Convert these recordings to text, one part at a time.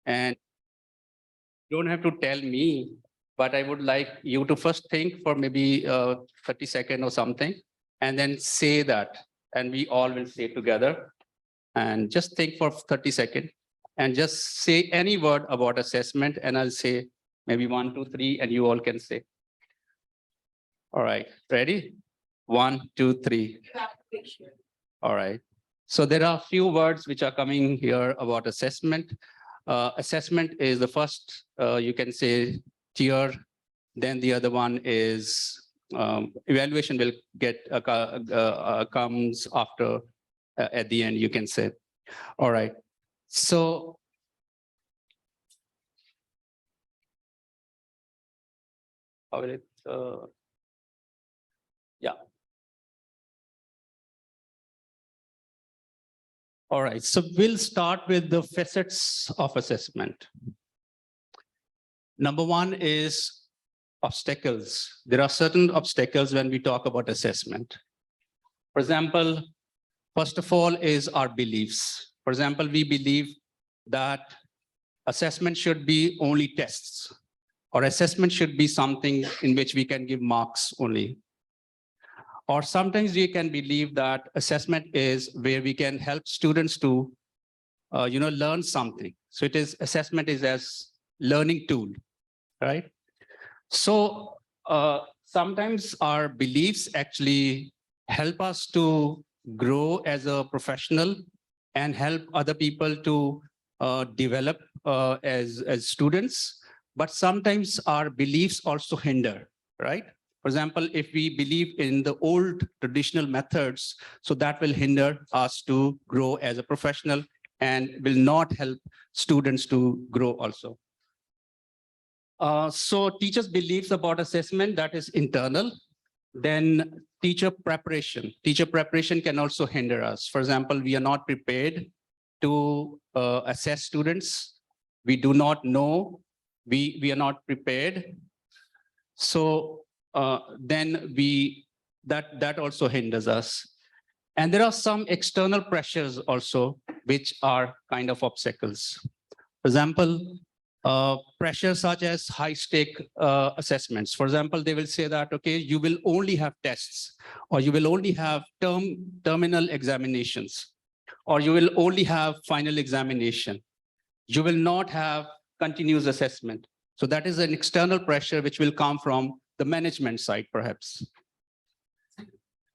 And you don't have to tell me, but I would like you to first think for maybe 30 seconds or something, and then say that. And we all will say together. And just think for 30 seconds and just say any word about assessment. And I'll say maybe 1, 2, 3, and you all can say. All right, ready? 1, 2, 3. All right. So there are a few words which are coming here about assessment. Assessment is the first, you can say, tier. Then the other one is evaluation will get comes after at the end, you can say. All right. So how will it? Yeah. All right, so we'll start with the facets of assessment. Number one is obstacles. There are certain obstacles when we talk about assessment. For example, first of all is our beliefs. For example, we believe that assessment should be only tests, or assessment should be something in which we can give marks only. Or sometimes we can believe that assessment is where we can help students to, learn something. So it is assessment is as learning tool, right? So sometimes our beliefs actually help us to grow as a professional and help other people to develop as students. But sometimes our beliefs also hinder, right? For example, if we believe in the old traditional methods, so that will hinder us to grow as a professional and will not help students to grow also. So teachers' beliefs about assessment, that is internal. Then teacher preparation. Teacher preparation can also hinder us. For example, we are not prepared to assess students. We do not know. We are not prepared. So then that also hinders us. And there are some external pressures also, which are kind of obstacles. For example, pressures such as high-stake assessments. For example, they will say that, okay, you will only have tests, or you will only have terminal examinations, or you will only have final examination. You will not have continuous assessment. So that is an external pressure which will come from the management side, perhaps.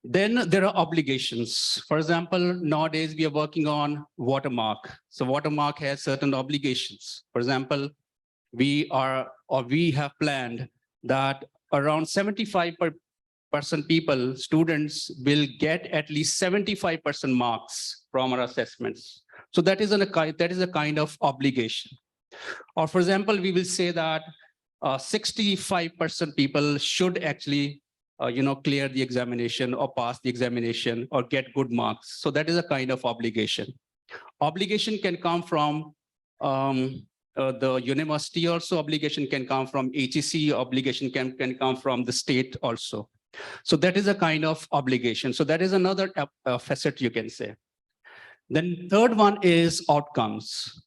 Then there are obligations. For example, nowadays we are working on watermark. So watermark has certain obligations. For example, we have planned that around 75% people, students, will get at least 75% marks from our assessments. So that is a kind of obligation. Or for example, we will say that 65% people should actually clear the examination or pass the examination or get good marks. So that is a kind of obligation. Obligation can come from the university also, obligation can come from HEC, obligation can come from the state also. So that is a kind of obligation. So that is another facet, you can say. Then third one is outcomes.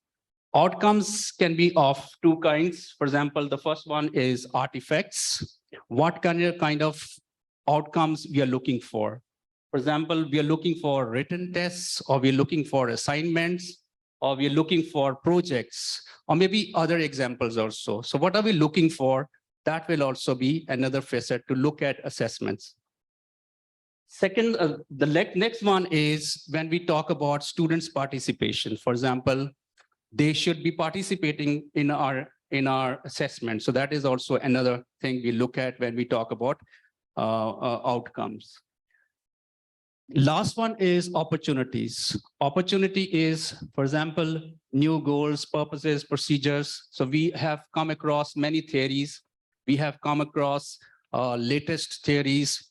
Outcomes can be of two kinds. For example, the first one is artifacts. What kind of outcomes we are looking for? For example, we are looking for written tests, or we are looking for assignments, or we are looking for projects, or maybe other examples also. So what are we looking for? That will also be another facet to look at assessments. Second, the next one is when we talk about students' participation. For example, they should be participating in our assessment. So that is also another thing we look at when we talk about outcomes. Last one is opportunities. Opportunity is, for example, new goals, purposes, procedures. So we have come across many theories. We have come across latest theories,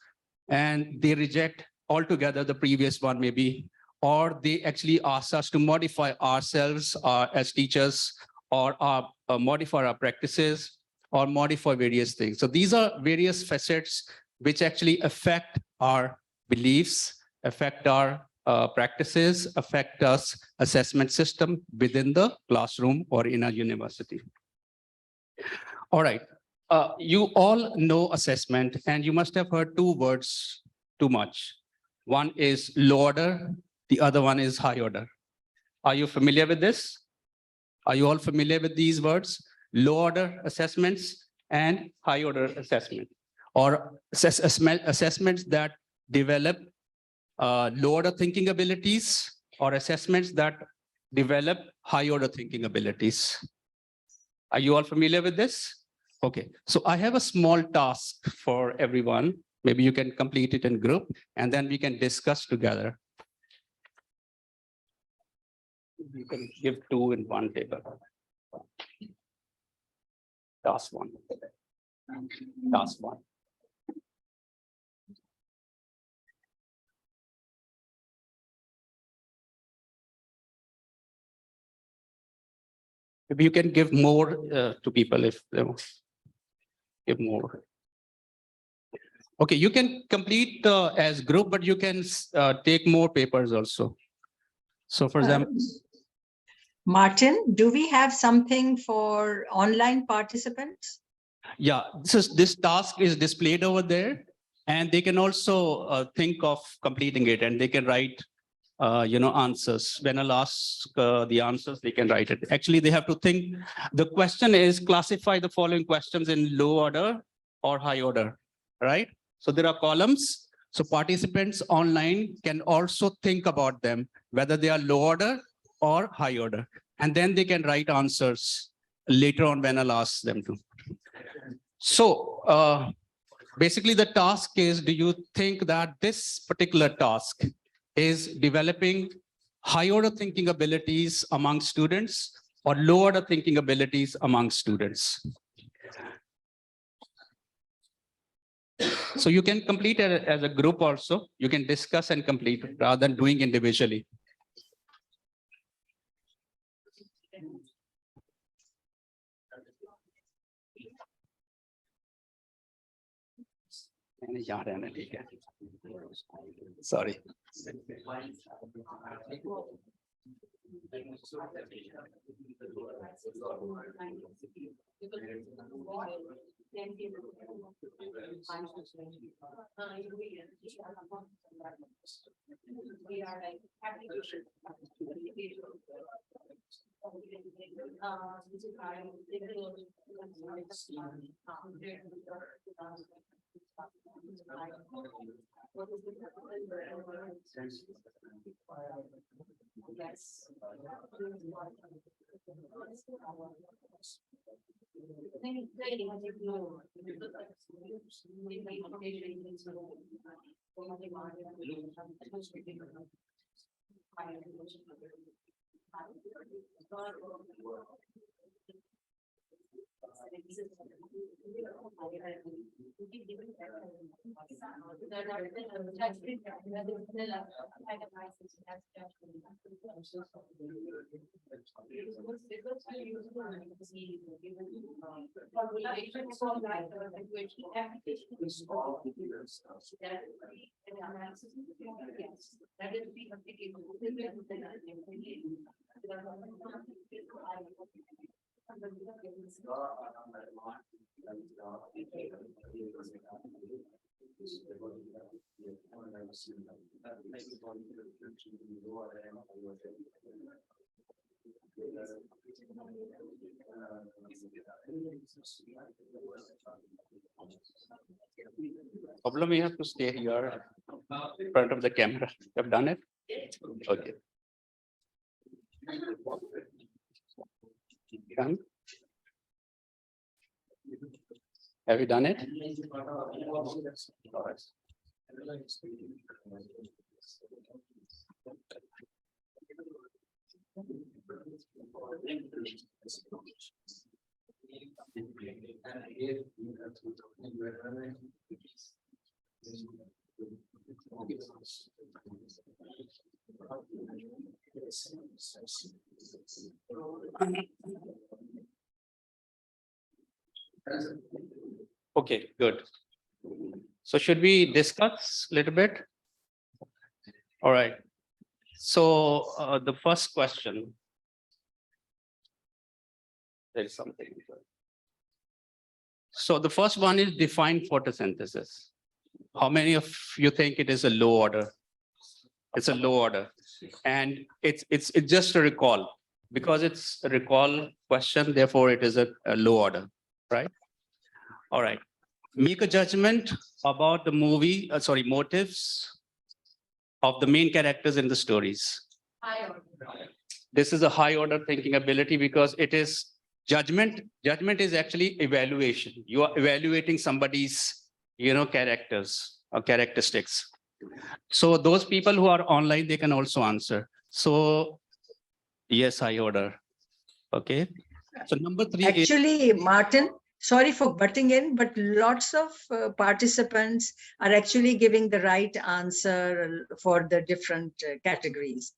and they reject altogether the previous one maybe, or they actually ask us to modify ourselves as teachers, or modify our practices, or modify various things. So these are various facets which actually affect our beliefs, affect our practices affect us assessment system within the classroom or in a university. All right. You all know assessment, and you must have heard two words too much. One is low order, the other one is high order. Are you familiar with this? Are you all familiar with these words? Low order assessments and high order assessment, or assessments that develop low order thinking abilities, or assessments that develop high order thinking abilities. Are you all familiar with this? Okay, so I have a small task for everyone. Maybe you can complete it in group, and then we can discuss together. You can give two in one table. Task one. Task one. Maybe you can give more to people if they want. Give more. Okay, you can complete as group, but you can take more papers also. So for example, Martin, do we have something for online participants? yeah, this task is displayed over there, and they can also think of completing it, and they can write answers. When I'll ask the answers, they can write it. Actually, they have to think. The question is classify the following questions in low order or high order, right? So there are columns. So participants online can also think about them, whether they are low order or high order. And then they can write answers later on when I'll ask them to. So basically the task is, do you think that this particular task is developing high order thinking abilities among students or low order thinking abilities among students? So you can complete it as a group also. You can discuss and complete rather than doing individually. Sorry. Problem, you have to stay here in front of the camera. You have done it? Okay. Done? Have you done it? All right. Okay, good. So should we discuss a little bit? All right. So the first question, there is something. So the first one is define photosynthesis. How many of you think it is a low order? It's a low order. And it's just a recall. Because it's a recall question, therefore it is a low order, right? All right. Make a judgment about the movie, motives of the main characters in the stories. High order. This is a high order thinking ability because it is judgment. Judgment is actually evaluation. You are evaluating somebody's, characters or characteristics. So those people who are online, they can also answer. So yes, high order. Okay. So number 3 is Actually, Martin, sorry for butting in, but lots of participants are actually giving the right answer for the different categories.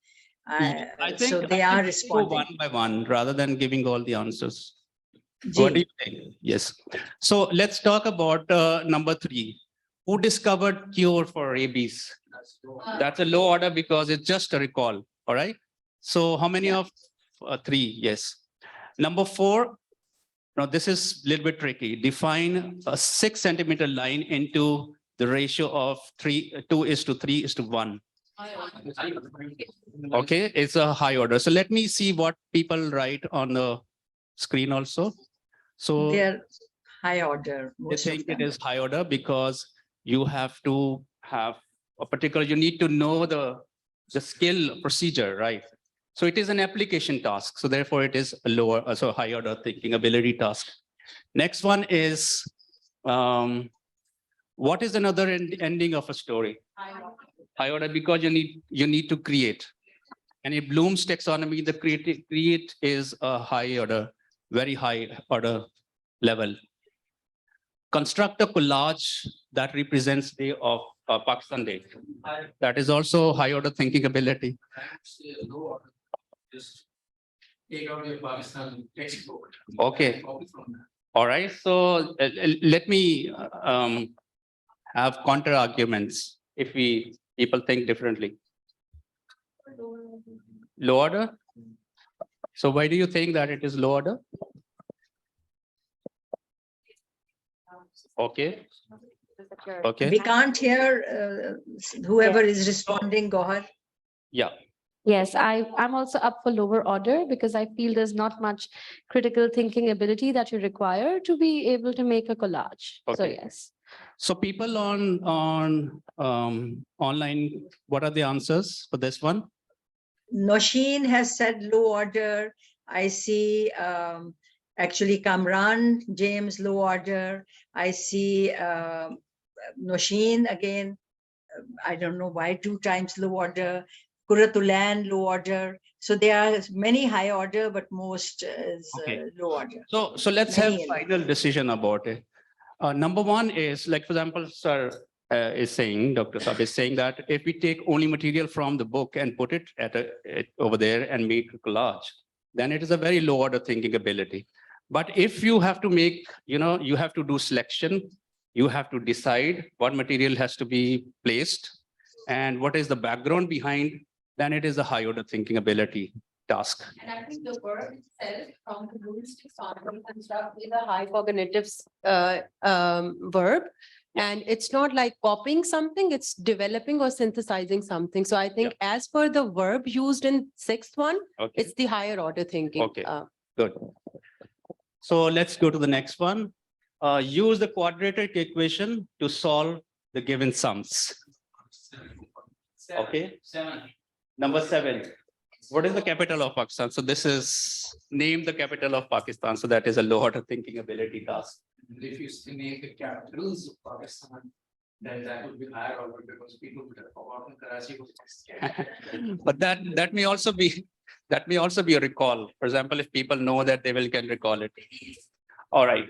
I So think they I are think we go responding. one by one rather than giving all the answers. What do Ji. you think? Yes. So let's talk about number 3. Who discovered cure for rabies? That's a low order because it's just a recall. All right. So how many Yeah. of 3? Yes. Number 4. Now this is a little bit tricky. Define a 6 centimeter line into the ratio of 2:3:1. Okay, it's a high order. So let me see what people write on the screen also. So They're high order, I most of think them. it is high order because you have to have a particular, you need to know the skill procedure, right? So it is an application task. So therefore it is a lower, so high order thinking ability task. Next one is, what is another ending of a story? High order because you need to create. And in Bloom's taxonomy, the create is a high order, very high order level. Construct a collage that represents Day of Pakistan Day. That is also high order thinking ability. Just take out your Pakistan textbook. Okay. All right. So let me have counter arguments if people think differently. Low order. So why do you think that it is low order? Okay. Okay. We can't hear whoever is responding, Gohar. Yeah. Yes, I'm also up for lower order because I feel there's not much critical thinking ability that you require to be able to make a collage. So Okay. yes. So people on online, what are the answers for this one? Nosheen has said low order. I see actually Kamran, James, low order. I see Nosheen again. I don't know why 2 times low order. Kuratulan, low order. So there are many high order, but most is Okay. low order. So let's have Many. final decision about it. Number 1 is, like, for example, sir is saying, Dr. Saab is saying that if we take only material from the book and put it over there and make a collage, then it is a very low order thinking ability. But if you have to make, you have to do selection, you have to decide what material has to be placed and what is the background behind, then it is a high order thinking ability task. And I think the word itself from the Bloom's taxonomy and stuff is a high cognitive verb. And it's not like copying something, it's developing or synthesizing something. So I think as per the verb used in 6th one, Okay. it's the higher order thinking. Okay. Good. So let's go to the next one. Use the quadratic equation to solve the given sums. Okay. Number 7. What is the capital of Pakistan? So this is name the capital of Pakistan. So that is a low order thinking ability task. If you name the capitals of Pakistan, then that would be higher order because people would have forgotten Karachi was. But that may also be a recall. For example, if people know that they can recall it. All right.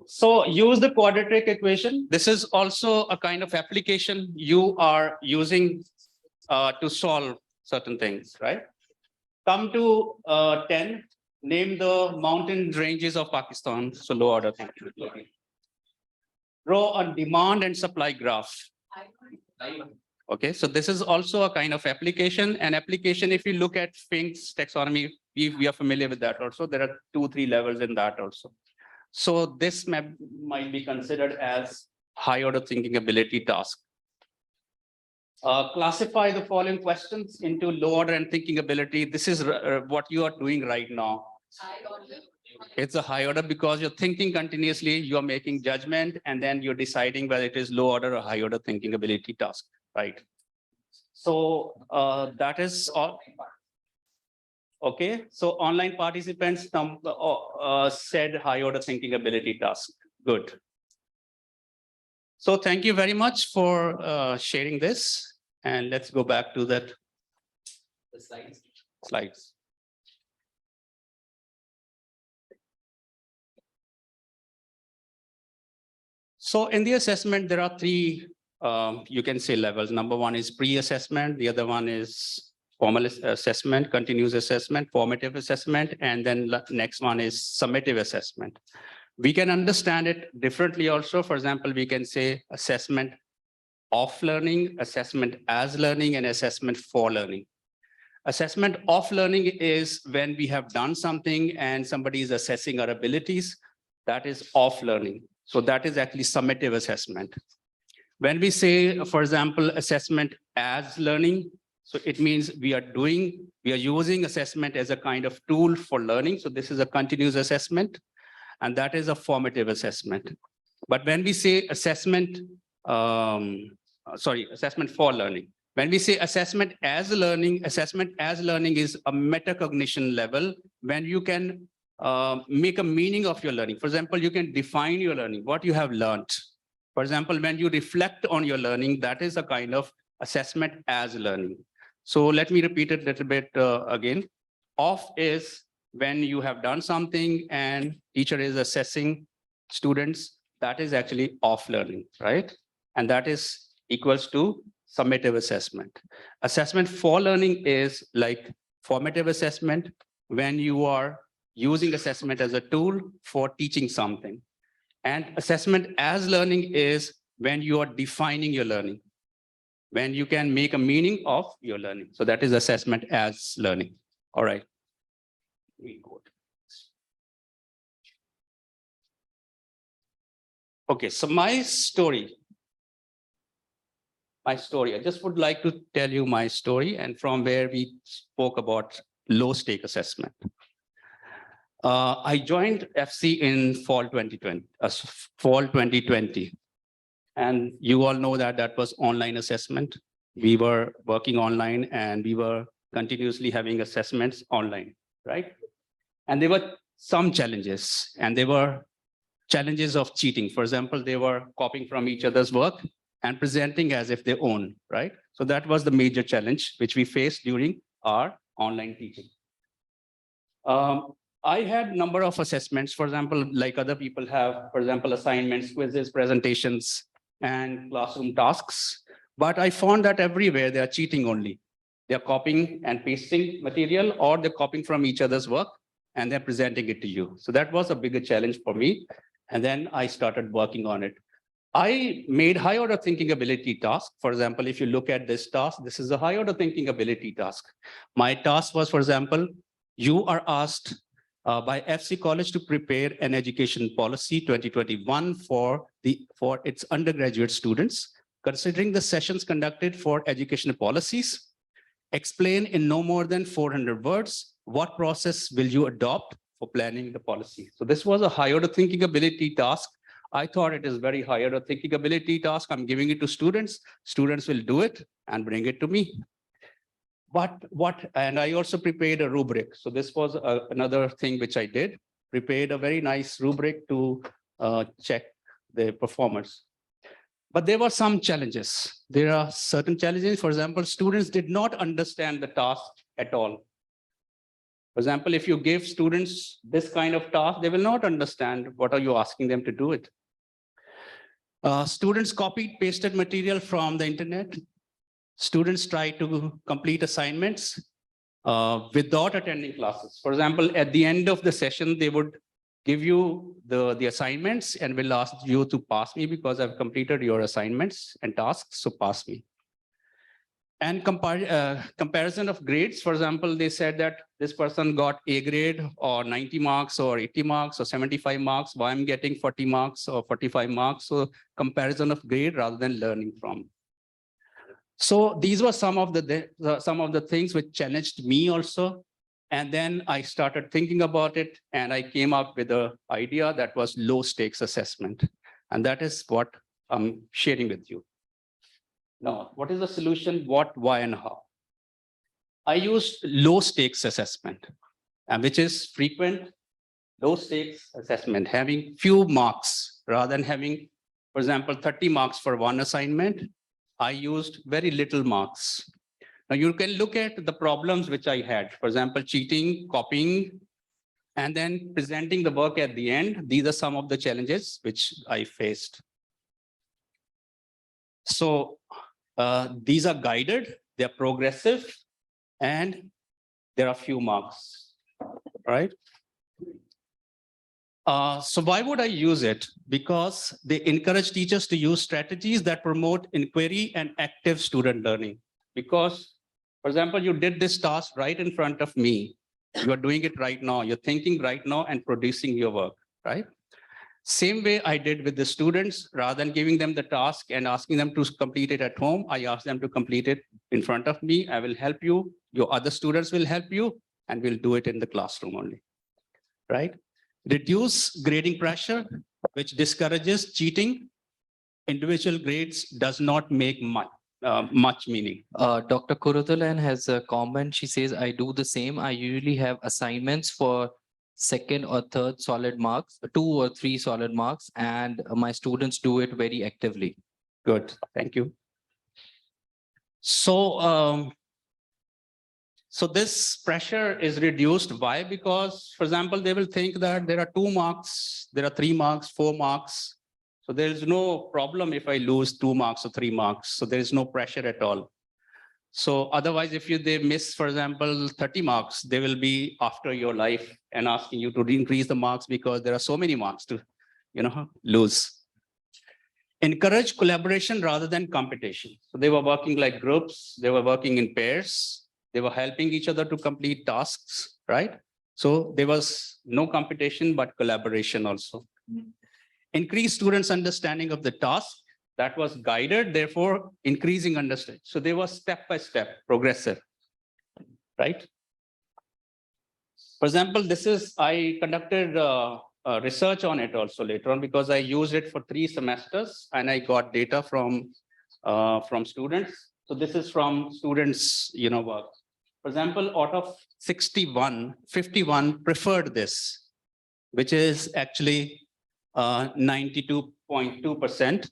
So use the quadratic equation. This is also a kind of application you are using to solve certain things, right? Come to 10. Name the mountain ranges of Pakistan. So low order thinking. Draw a demand and supply graph. Okay, so this is also a kind of application. And application, if you look at Fink's taxonomy, we are familiar with that also. There are 2-3 levels in that also. So this might be considered as high order thinking ability task. Classify the following questions into low order and thinking ability. This is what you are doing right now. It's a high order because you're thinking continuously, you're making judgment, and then you're deciding whether it is low order or high order thinking ability task, right? So that is all. Okay, so online participants said high order thinking ability task. Good. So thank you very much for sharing this. And let's go back to that The slides. So in the assessment, there are 3, you can say levels. Number 1 is pre-assessment. The other one is formal assessment, continuous assessment, formative assessment, and then next one is summative assessment. We can understand it differently also. For example, we can say assessment of learning, assessment as learning, and assessment for learning. Assessment of learning is when we have done something and somebody is assessing our abilities. That is of learning. So that is actually summative assessment. When we say, for example, assessment as learning, so it means we are using assessment as a kind of tool for learning. So this is a continuous assessment, and that is a formative assessment. But when we say assessment for learning. When we say assessment as learning is a metacognition level when you can make a meaning of your learning. For example, you can define your learning, what you have learned. For example, when you reflect on your learning, that is a kind of assessment as learning. So let me repeat it a little bit again. Off is when you have done something and teacher is assessing students, that is actually off learning, right? And that is equals to summative assessment. Assessment for learning is like formative assessment when you are using assessment as a tool for teaching something. And assessment as learning is when you are defining your learning, when you can make a meaning of your learning. So that is assessment as learning. All right. We go. Okay, so my story. I just would like to tell you my story and from where we spoke about low stake assessment. I joined FC in fall 2020. And you all know that that was online assessment. We were working online and we were continuously having assessments online, right? And there were some challenges, and there were challenges of cheating. For example, they were copying from each other's work and presenting as if they own, right? So that was the major challenge which we faced during our online teaching. I had number of assessments, for example, like other people have, for example, assignments, quizzes, presentations, and classroom tasks. But I found that everywhere they are cheating only. They're copying and pasting material, or they're copying from each other's work and they're presenting it to you. So that was a bigger challenge for me. And then I started working on it. I made high order thinking ability task. For example, if you look at this task, this is a high order thinking ability task. My task was, for example, you are asked by FC College to prepare an education policy 2021 for its undergraduate students, considering the sessions conducted for educational policies. Explain in no more than 400 words, what process will you adopt for planning the policy? So this was a high order thinking ability task. I thought it is very high order thinking ability task. I'm giving it to students. Students will do it and bring it to me. And I also prepared a rubric. So this was another thing which I did, prepared a very nice rubric to check the performance. But there were some challenges. There are certain challenges. For example, students did not understand the task at all. For example, if you give students this kind of task, they will not understand what are you asking them to do it. Students copied, pasted material from the internet. Students try to complete assignments without attending classes. For example, at the end of the session, they would give you the assignments and will ask you to pass me because I've completed your assignments and tasks, so pass me. And comparison of grades, for example, they said that this person got A grade or 90 marks or 80 marks or 75 marks, why I'm getting 40 marks or 45 marks. So comparison of grade rather than learning from. So these were some of the things which challenged me also. And then I started thinking about it and I came up with an idea that was low stakes assessment. And that is what I'm sharing with you. Now, what is the solution? What, why, and how? I used low stakes assessment, which is frequent low stakes assessment, having few marks rather than having, for example, 30 marks for one assignment. I used very little marks. Now you can look at the problems which I had, for example, cheating, copying, and then presenting the work at the end. These are some of the challenges which I faced. So these are guided, they're progressive, and there are few marks, right? So why would I use it? Because they encourage teachers to use strategies that promote inquiry and active student learning. Because, for example, you did this task right in front of me. You are doing it right now. You're thinking right now and producing your work, right? Same way I did with the students, rather than giving them the task and asking them to complete it at home, I asked them to complete it in front of me. I will help you. Your other students will help you, and we'll do it in the classroom only, right? Reduce grading pressure, which discourages cheating. Individual grades does not make much meaning. Dr. Kurutalan has a comment. She says, I do the same. I usually have assignments for second or third solid marks, 2 or 3 solid marks, and my students do it very actively. Good, thank you. So, so this pressure is reduced. Why? Because, for example, they will think that there are 2 marks, there are 3 marks, 4 marks. So there is no problem if I lose 2 marks or 3 marks. So there is no pressure at all. So otherwise, if they miss, for example, 30 marks, they will be after your life and asking you to increase the marks because there are so many marks to, lose. Encourage collaboration rather than competition. So they were working like groups, they were working in pairs, they were helping each other to complete tasks, right? So there was no competition, but collaboration also. Increase students' understanding of the task. That was guided, therefore increasing understanding. So they were step-by-step, progressive, right? For example, I conducted research on it also later on because I used it for 3 semesters and I got data from students. So this is from students, work. For example, out of 61, 51 preferred this, which is actually 92.2%.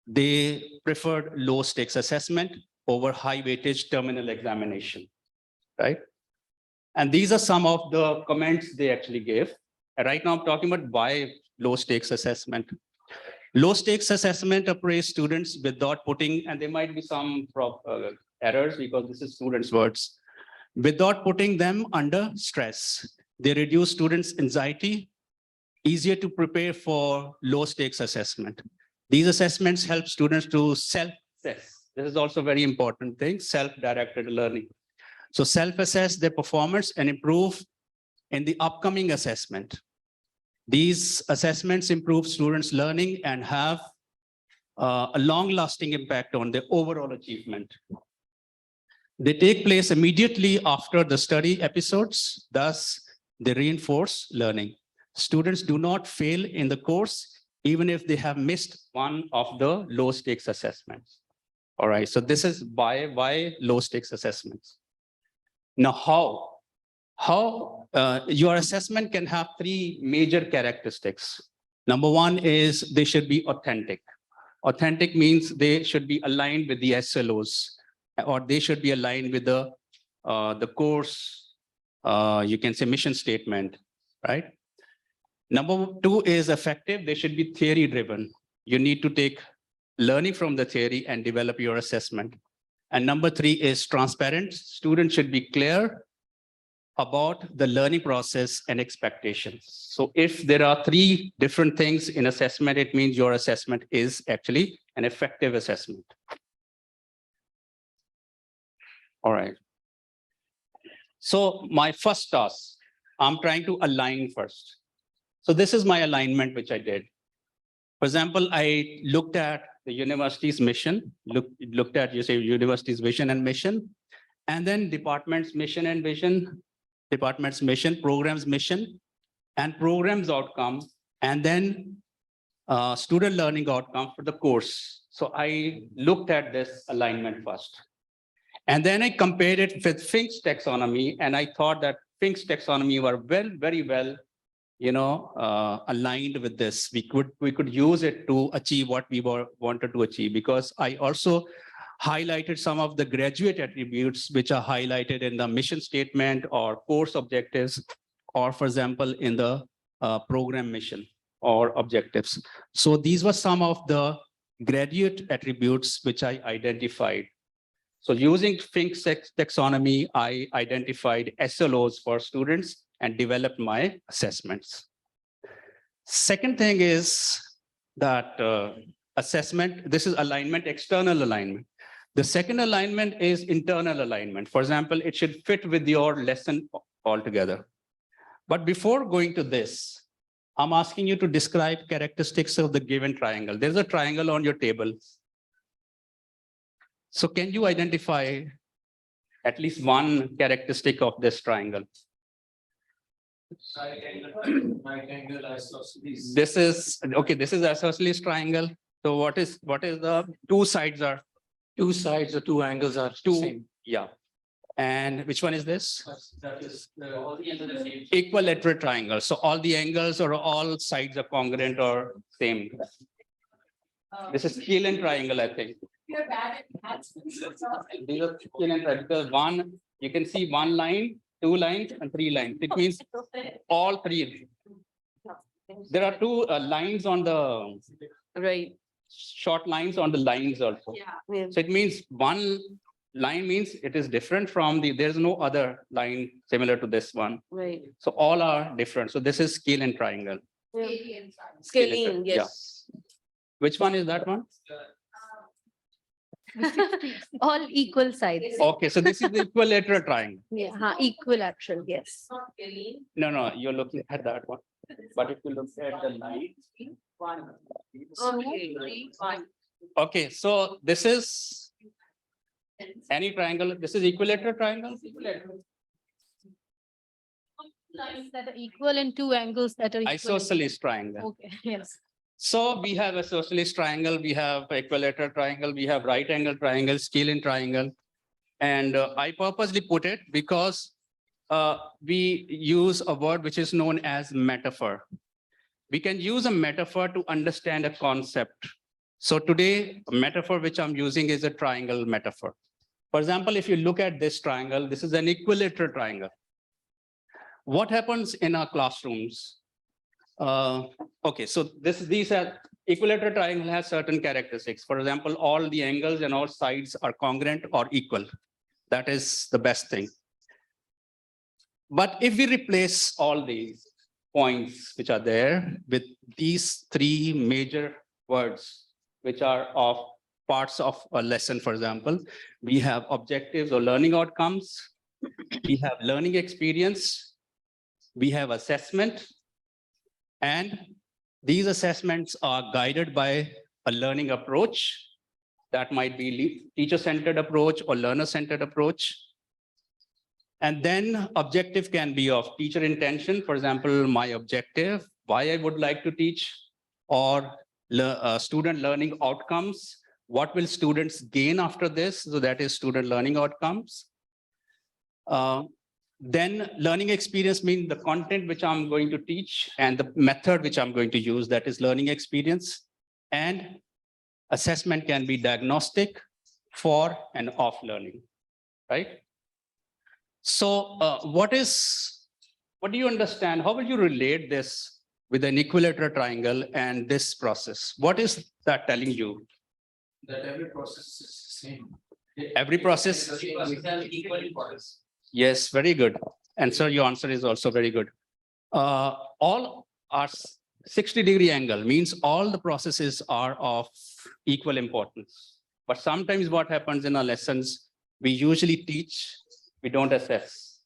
They preferred low stakes assessment over high weightage terminal examination, right? And these are some of the comments they actually gave. And right now I'm talking about why low stakes assessment. Low stakes assessment appraise students without putting, and there might be some errors because this is students' words, without putting them under stress. They reduce students' anxiety, easier to prepare for low stakes assessment. These assessments help students to self-assess. This is also a very important thing, self-directed learning. So self-assess their performance and improve in the upcoming assessment. These assessments improve students' learning and have a long-lasting impact on their overall achievement. They take place immediately after the study episodes, thus they reinforce learning. Students do not fail in the course even if they have missed one of the low stakes assessments. All right, so this is why low stakes assessments. Now, how your assessment can have 3 major characteristics. Number 1 is they should be authentic. Authentic means they should be aligned with the SLOs, or they should be aligned with the course, you can say mission statement, right? Number 2 is effective. They should be theory driven. You need to take learning from the theory and develop your assessment. And number 3 is transparent. Students should be clear about the learning process and expectations. So if there are 3 different things in assessment, it means your assessment is actually an effective assessment. All right. So my first task, I'm trying to align first. So this is my alignment, which I did. For example, I looked at the university's mission, looked at, you say, university's vision and mission, and then department's mission and vision, department's mission, program's mission, and program's outcome, and then student learning outcome for the course. So I looked at this alignment first. And then I compared it with Fink's taxonomy, and I thought that Fink's taxonomy were very well, aligned with this. We could use it to achieve what we wanted to achieve, because I also highlighted some of the graduate attributes which are highlighted in the mission statement or course objectives, or for example, in the program mission or objectives. So these were some of the graduate attributes which I identified. So using Fink's taxonomy, I identified SLOs for students and developed my assessments. Second thing is that assessment, this is alignment, external alignment. The second alignment is internal alignment. For example, it should fit with your lesson altogether. But before going to this, I'm asking you to describe characteristics of the given triangle. There's a triangle on your table. So can you identify at least one characteristic of this triangle? Right angle isosceles. This is, okay, this is isosceles triangle. So what is the two sides are? Two sides or two angles are Two. same. Yeah. And which one is this? That is all the angles are same. Equilateral triangle. So all the angles or all sides are congruent or same. This is Keelan triangle, I think. You're bad at maths. These are Keelan triangle, because one, you can see one line, two lines, and three lines. It means all three. There are two lines on the Right. short lines on the lines also. Yeah. So it means one line means it is different from there's no other line similar to this one. Right. So all are different. So this is Keelan triangle. Scaling, Yeah. yes. Which one is that one? All equal sides. Okay, so this is the equilateral triangle. Yeah, equilateral, yes. No, you're looking at that one. But if you look at the line. Okay, so this is any triangle. This is equilateral triangle. Lines that are equal and two angles that are equal. Isosceles triangle. Okay, yes. So we have a isosceles triangle, we have equilateral triangle, we have right angle triangle, Keelan triangle. And I purposely put it because we use a word which is known as metaphor. We can use a metaphor to understand a concept. So today, a metaphor which I'm using is a triangle metaphor. For example, if you look at this triangle, this is an equilateral triangle. What happens in our classrooms? Okay, so these are equilateral triangle has certain characteristics. For example, all the angles and all sides are congruent or equal. That is the best thing. But if we replace all these points which are there with these three major words, which are of parts of a lesson, for example, we have objectives or learning outcomes, we have learning experience, we have assessment, and these assessments are guided by a learning approach. That might be teacher-centered approach or learner-centered approach. And then objective can be of teacher intention. For example, my objective, why I would like to teach, or student learning outcomes. What will students gain after this? So that is student learning outcomes. Then learning experience means the content which I'm going to teach and the method which I'm going to use, that is learning experience. And assessment can be diagnostic for and off learning, right? So what do you understand? How will you relate this with an equilateral triangle and this process? What is that telling you? That every process is the same. Every process? Equal importance. Yes, very good. And sir, your answer is also very good. All are 60-degree angle, means all the processes are of equal importance. But sometimes what happens in our lessons, we usually teach, we don't assess,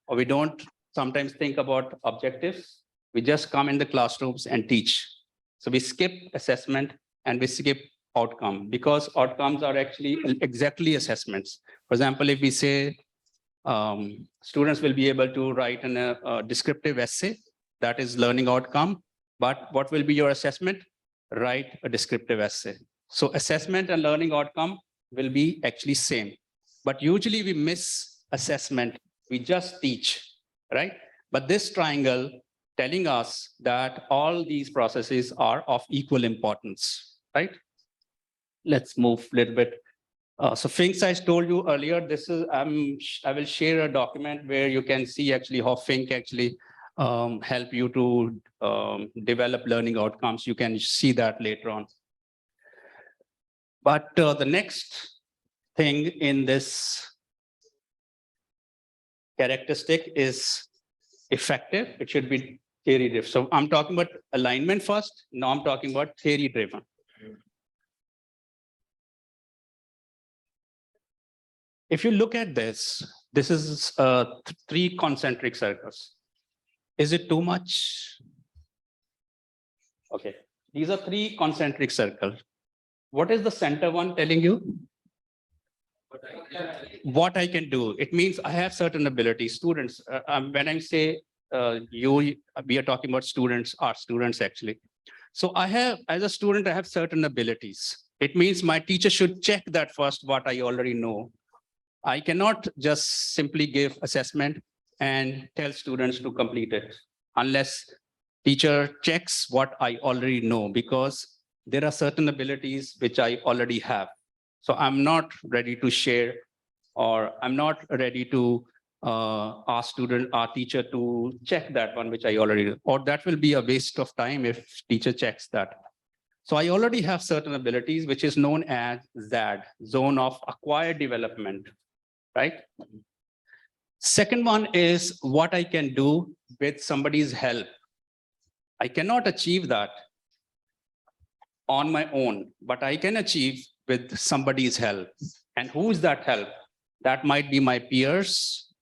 or we don't sometimes think about objectives. We just come in the classrooms and teach. So we skip assessment and we skip outcome because outcomes are actually exactly assessments. For example, if we say students will be able to write a descriptive essay, that is learning outcome. But what will be your assessment? Write a descriptive essay. So assessment and learning outcome will be actually same. But usually we miss assessment. We just teach, right? But this triangle telling us that all these processes are of equal importance, right? Let's move a little bit. So Finks, I told you earlier, this is, I will share a document where you can see actually how Fink actually help you to develop learning outcomes. You can see that later on. But the next thing in this characteristic is effective. It should be theory driven. So I'm talking about alignment first. Now I'm talking about theory driven. If you look at this, this is 3 concentric circles. Is it too much? Okay, these are 3 concentric circles. What is the center one telling you? What I can do. It means I have certain abilities. Students, when I say we are talking about students, our students actually. So I have, as a student, I have certain abilities. It means my teacher should check that first, what I already know. I cannot just simply give assessment and tell students to complete it unless teacher checks what I already know, because there are certain abilities which I already have. So I'm not ready to share, or I'm not ready to ask our teacher to check that one, which I already know, or that will be a waste of time if teacher checks that. So I already have certain abilities, which is known as ZAD, zone of acquired development, right? Second one is what I can do with somebody's help. I cannot achieve that on my own, but I can achieve with somebody's help. And who is that help? That might be my peers,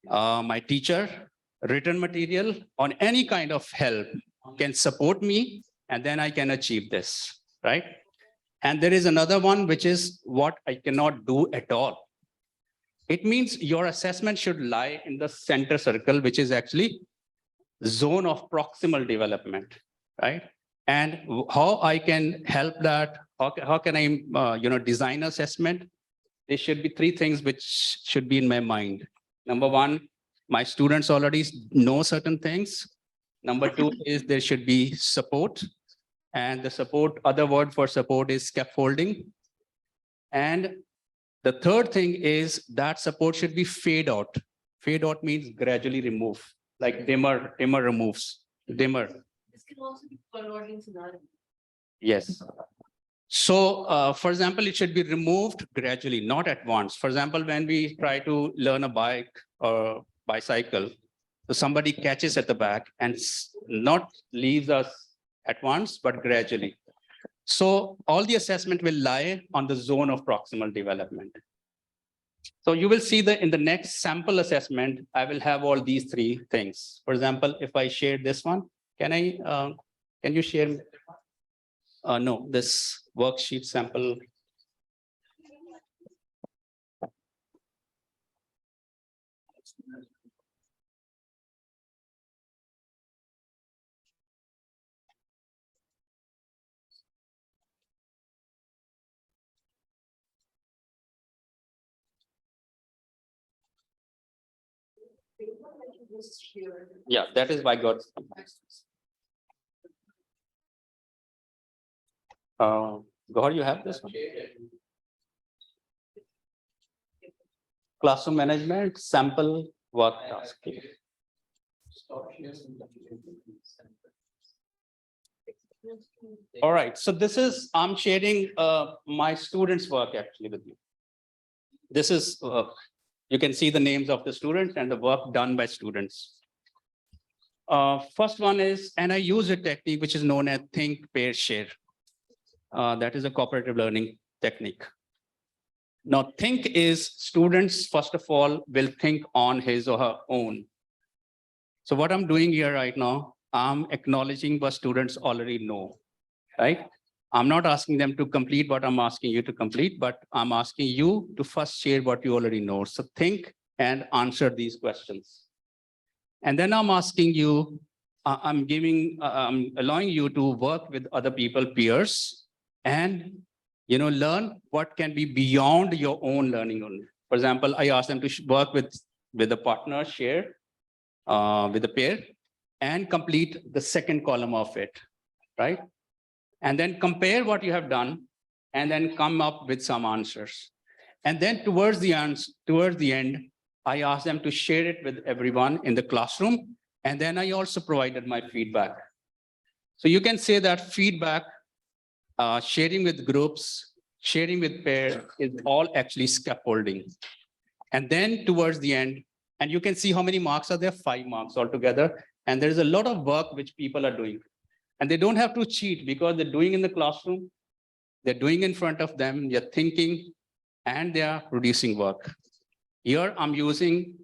my teacher, written material, or any kind of help can support me, and then I can achieve this, right? And there is another one, which is what I cannot do at all. It means your assessment should lie in the center circle, which is actually zone of proximal development, right? And how I can help that, how can I design assessment? There should be 3 things which should be in my mind. Number 1, my students already know certain things. Number 2 is there should be support. And the support, other word for support is scaffolding. And the third thing is that support should be fade out. Fade out means gradually remove, like dimmer removes, dimmer. This can also be forwarding scenario. Yes. So, for example, it should be removed gradually, not at once. For example, when we try to learn a bike or bicycle, so somebody catches at the back and not leaves us at once, but gradually. So all the assessment will lie on the zone of proximal development. So you will see that in the next sample assessment, I will have all these 3 things. For example, if I share this one, can you share? No, this worksheet sample. Yeah, that is why God. Gaur, you have this one? Classroom management, sample work task. All right, so this is, I'm sharing my students' work actually with you. This is, you can see the names of the students and the work done by students. First one is, and I use a technique which is known as think, pair, share. That is a cooperative learning technique. Now, think is students, first of all, will think on his or her own. So what I'm doing here right now, I'm acknowledging what students already know, right? I'm not asking them to complete what I'm asking you to complete, but I'm asking you to first share what you already know. So think and answer these questions. And then I'm asking you, I'm allowing you to work with other people, peers, and learn what can be beyond your own learning only. For example, I asked them to work with a partner, share with a pair, and complete the second column of it, right? And then compare what you have done, and then come up with some answers. And then towards the end, I asked them to share it with everyone in the classroom. And then I also provided my feedback. So you can say that feedback, sharing with groups, sharing with pairs is all actually scaffolding. And then towards the end, and you can see how many marks are there, 5 marks altogether. And there's a lot of work which people are doing. And they don't have to cheat because they're doing in the classroom, they're doing in front of them, they're thinking, and they are producing work. Here, I'm using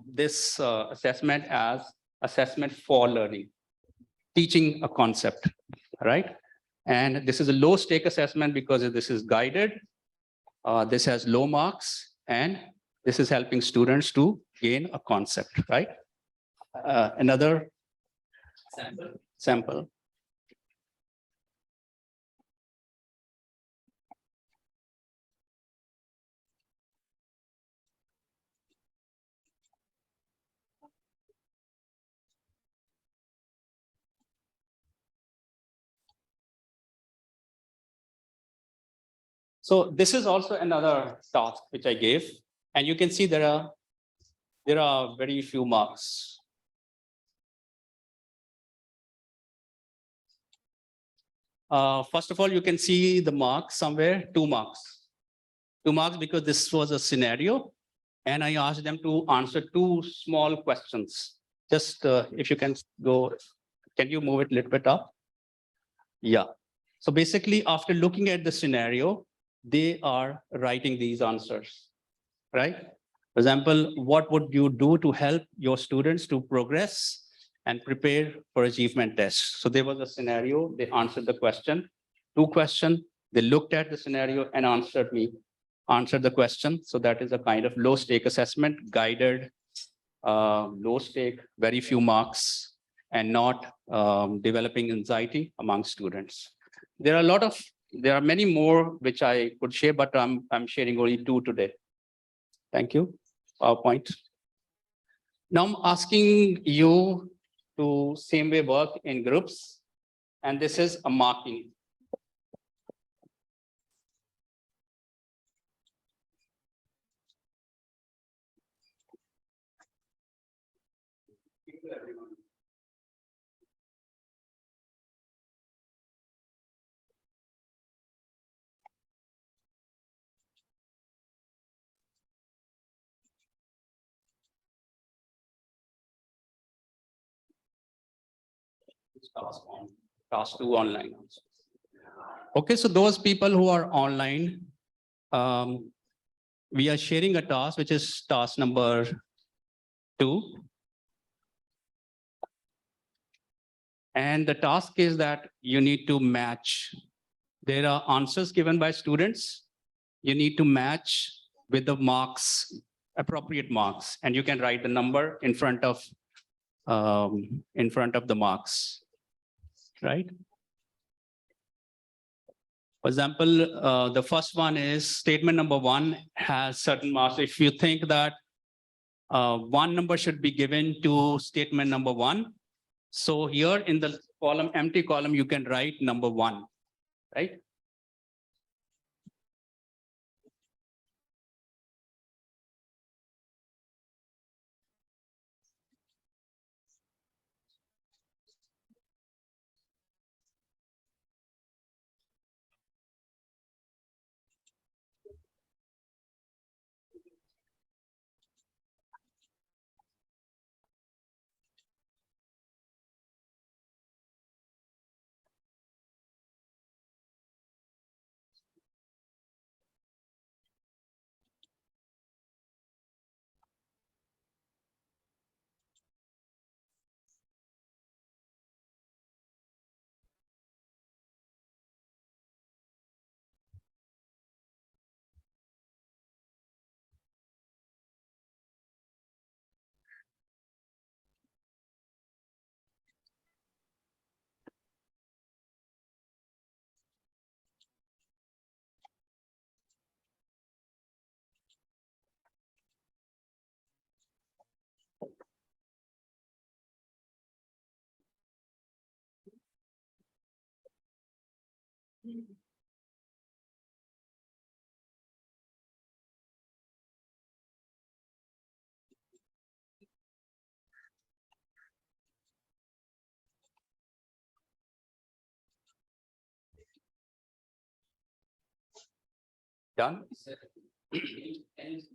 this assessment as assessment for learning, teaching a concept, right? And this is a low stake assessment because this is guided. This has low marks, and this is helping students to gain a concept, right? Another sample. So this is also another task which I gave, and you can see there are very few marks. First of all, you can see the marks somewhere, 2 marks. 2 marks because this was a scenario, and I asked them to answer 2 small questions. Just if you can can you move it a little bit up? Yeah. So basically, after looking at the scenario, they are writing these answers, right? For example, what would you do to help your students to progress and prepare for achievement tests? So there was a scenario, they answered the question, 2 questions, they looked at the scenario and answered the question. So that is a kind of low stake assessment, guided, low stake, very few marks, and not developing anxiety among students. There are many more which I could share, but I'm sharing only 2 today. Thank you. PowerPoint. Now I'm asking you to same way work in groups, and this is a marking. Task 2 online. Okay, so those people who are online, we are sharing a task, which is task number 2. And the task is that you need to match. There are answers given by students. You need to match with the marks, appropriate marks, and you can write the number in front of the marks, right? For example, the first one is statement number 1 has certain marks. If you think that 1 number should be given to statement number 1, so here in the column, empty column, you can write number 1, right? Done? What is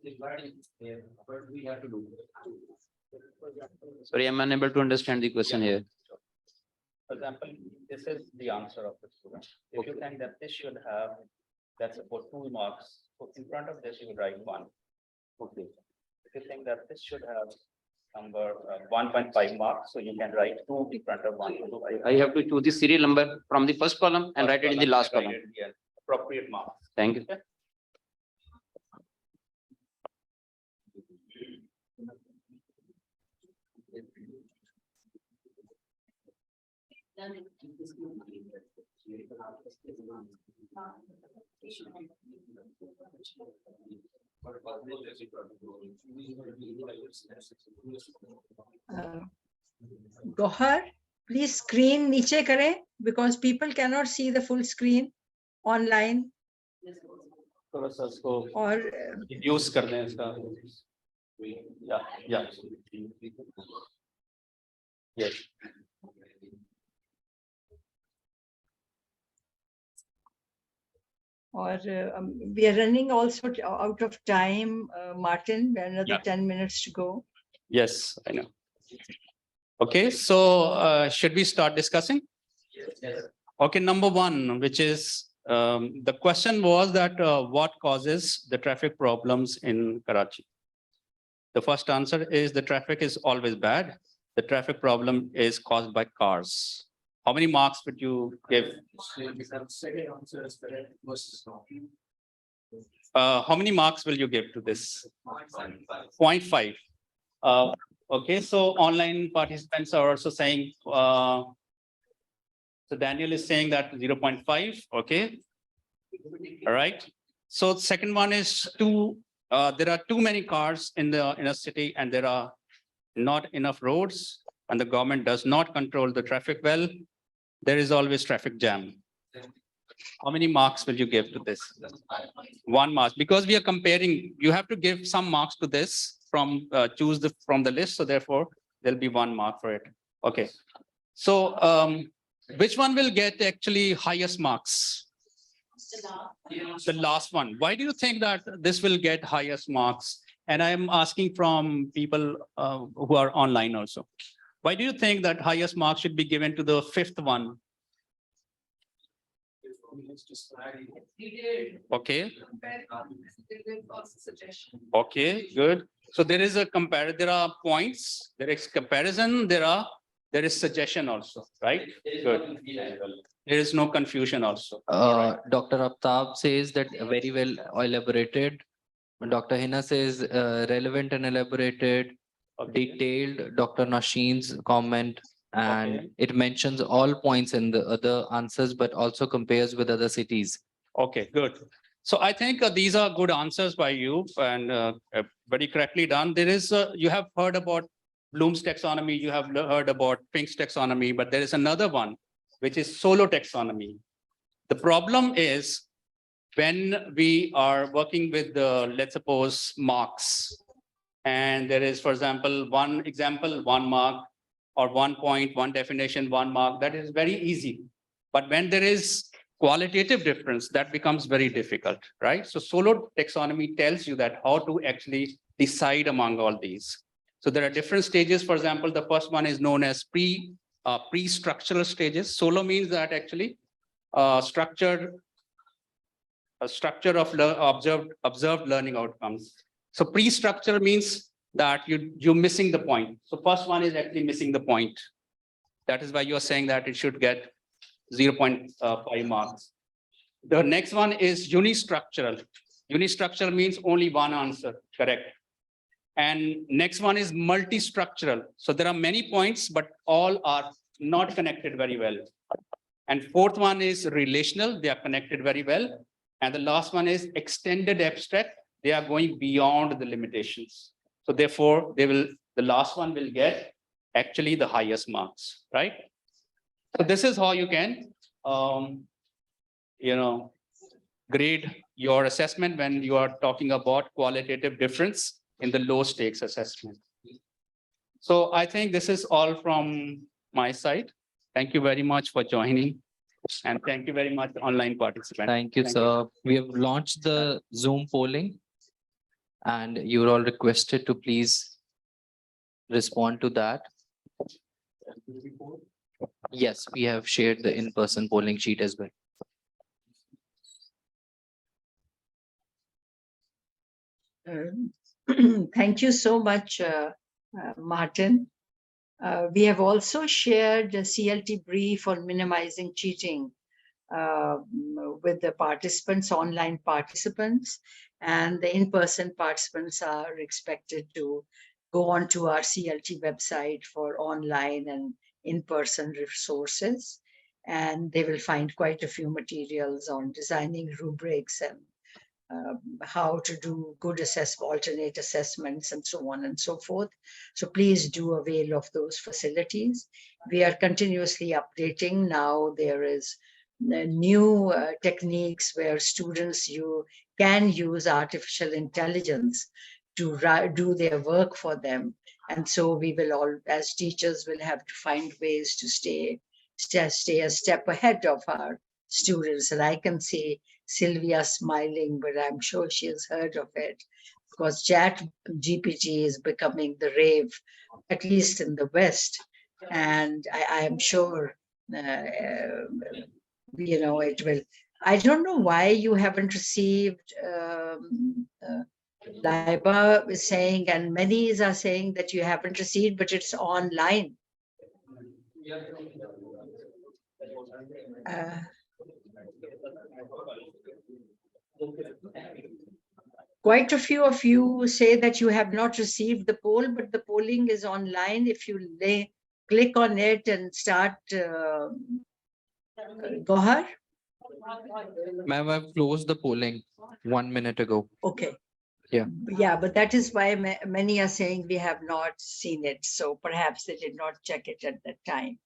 the wording here? What we have to do? Sorry, I'm unable to understand the question here. For example, this is the answer of the student. If you think that this should have, let's suppose 2 marks, so in front of this you will write 1. Okay. If you think that this should have number 1.5 marks, so you can write 2 in front of 1. I have to choose the serial number from the first column and write it in the last column. Yeah, appropriate marks. Thank you. Gohar, please screen नीचे करें because people cannot see the full screen online. थोड़ा सा इसको और use कर दें इसका या yes we are running also out of time, Martin. We have another Yeah. 10 minutes to go. Yes, I know. Okay, so should we start discussing? Yes. Okay, number 1, which is the question was that what causes the traffic problems in Karachi? The first answer is the traffic is always bad. The traffic problem is caused by cars. How many marks would you give? Second answer is correct versus no. How many marks will you give to this? 0.5. Okay, so online participants are also saying, so Daniel is saying that 0.5, okay. All right. So second one is there are too many cars in a city and there are not enough roads and the government does not control the traffic well. There is always traffic jam. How many marks will you give to this? 1 mark, because we are comparing, you have to give some marks to this from choose from the list. So therefore there'll be 1 mark for it. Okay. So which one will get actually highest marks? The last one. Why do you think that this will get highest marks? And I'm asking from people who are online also. Why do you think that highest marks should be given to the 5th one? Okay. Okay, good. So there is a there are points, there is comparison, there is suggestion also, right? Good. There is no confusion also. Dr. Aftab says that very well elaborated. Dr. Hina says relevant and elaborated, detailed. Dr. Nasheen's comment, and Okay. it mentions all points in the other answers, but also compares with other cities. Okay, good. So I think these are good answers by you and very correctly done. There is, you have heard about Bloom's taxonomy, you have heard about Fink's taxonomy, but there is another one, which is solo taxonomy. The problem is when we are working with let's suppose marks, and there is, for example, 1 example, 1 mark, or 1 point, 1 definition, 1 mark, that is very easy. But when there is qualitative difference, that becomes very difficult, right? So solo taxonomy tells you that how to actually decide among all these. So there are different stages. For example, the first one is known as pre-structural stages. Solo means that actually a structure of observed learning outcomes. So pre-structure means that you're missing the point. So first one is actually missing the point. That is why you're saying that it should get 0.5 marks. The next one is unistructural. Unistructural means only 1 answer, correct. And next one is multi-structural. So there are many points, but all are not connected very well. And 4th one is relational. They are connected very well. And the last one is extended abstract. They are going beyond the limitations. So therefore, the last one will get actually the highest marks, right? So this is how you can, you know, grade your assessment when you are talking about qualitative difference in the low stakes assessment. So I think this is all from my side. Thank you very much for joining. And thank you very much, online participants. Thank you, sir. We have launched the Zoom polling. And you're all requested to please respond to that. Yes, we have shared the in-person polling sheet as well. Thank you so much, Martin. We have also shared a CLT brief on minimizing cheating with the participants, online participants, and the in-person participants are expected to go onto our CLT website for online and in-person resources. And they will find quite a few materials on designing rubrics and how to do good alternate assessments and so on and so forth. So please do avail of those facilities. We are continuously updating. Now there is new techniques where students can use artificial intelligence to do their work for them. And so we will all, as teachers, will have to find ways to stay a step ahead of our students. And I can see Sylvia smiling, but I'm sure she has heard of it, because Chat GPT is becoming the rave, at least in the West. And I am sure, it will. I don't know why you haven't received, Laiba is saying, and many are saying that you haven't received, but it's online. Quite a few of you say that you have not received the poll, but the polling is online. If you click on it and start, Gohar? Ma'am, I've closed the polling 1 minute ago. Okay. Yeah. Yeah, but that is why many are saying we have not seen it. So perhaps they did not check it at that time.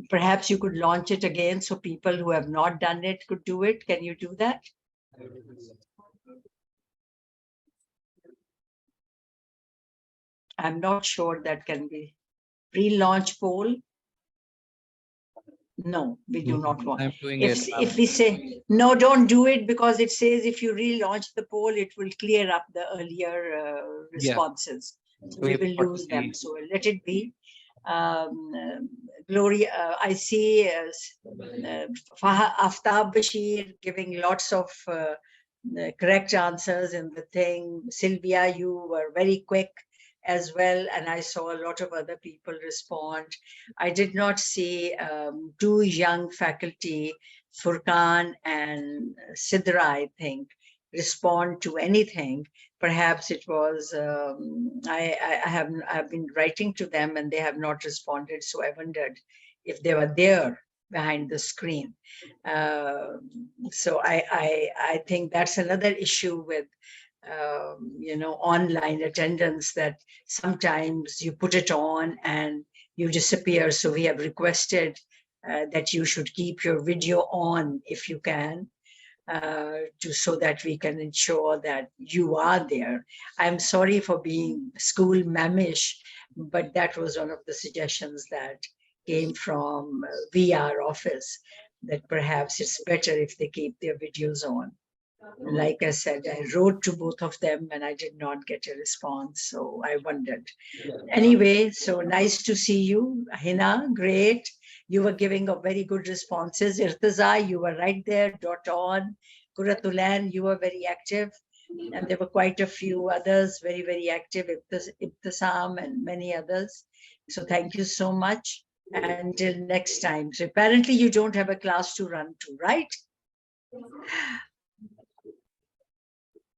Perhaps you could launch it again so people who have not done it could do it. Can you do that? I'm not sure that can be relaunch poll. No, we do not want. I'm doing If we say, no, don't do it, because it says if you relaunch the poll, it will clear up the earlier responses. So we will lose them. So let it be. Gloria, I see Aftab Bashir giving lots of correct answers in the thing. Sylvia, you were very quick as well, and I saw a lot of other people respond. I did not see two young faculty, Furqan and Sidra, I think, respond to anything. Perhaps it was, I have been writing to them and they have not responded, so I wondered if they were there behind the screen. So I think that's another issue with online attendance, that sometimes you put it on and you disappear. So we have requested that you should keep your video on if you can, so that we can ensure that you are there. I'm sorry for being school mamish, but that was one of the suggestions that came from VR office, that perhaps it's better if they keep their videos on. Like I said, I wrote to both of them and I did not get a response. So I wondered. Anyway, so nice to see you. Hina, great. You were giving a very good responses. Irtaza, you were right there, dot on. Kuratulan, you were very active. And there were quite a few others very, very active, Ibtisam and many others. So thank you so much. Until next time. So apparently you don't have a class to run to, right?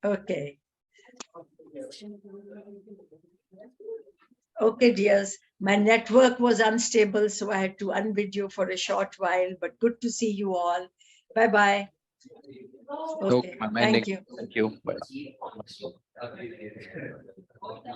Okay. Okay, dears. My network was unstable, so I had to unvideo for a short while, but good to see you all. Bye-bye. Okay, thank you. Thank you. Bye.